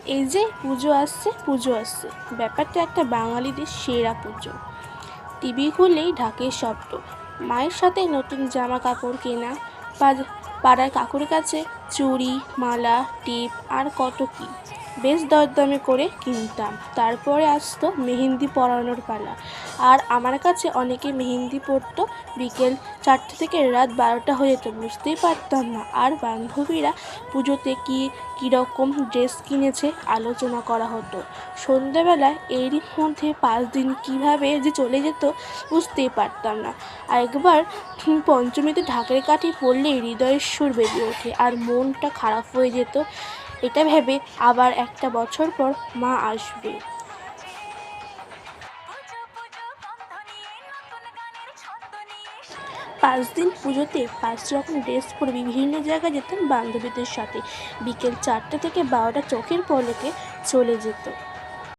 এই যে পুজো আসছে, ব্যাপারটা একটা বাঙালিদের সেরা পুজো। টিভি খুললেই ঢাকের শব্দ, মায়ের সাথে নতুন জামা কাপড় কেনা, পাড়ার কাকুর কাছে চুড়ি, মালা, টিপ আর কত কি বেশ দরদামে করে কিনতাম। তারপরে আসতো মেহেন্দি পরানোর পালা, আর আমার কাছে অনেকে মেহেন্দি পরতো। বিকেল 4টে থেকে রাত 12টা হয়ে যেত, বুঝতেই পারতাম না। আর বান্ধবীরা পুজোতে কীরকম ড্রেস কিনেছে আলোচনা করা হতো। সন্ধ্যেবেলায় এরই মধ্যে 5 দিন কীভাবে যে চলে যেত বুঝতেই পারতাম না। আর একবার পঞ্চমীতে ঢাকের কাঠি পড়লেই হৃদয়ের সুর বেজে ওঠে আর মনটা খারাপ হয়ে যেত, এটা ভেবে আবার একটা বছর পর মা আসবে। 5 দিন পুজোতে 5 রকম ড্রেস পরে বিভিন্ন জায়গায় যেতাম বান্ধবীদের সাথে। বিকেল 4টে থেকে 12টা চোখের পলকে চলে যেত।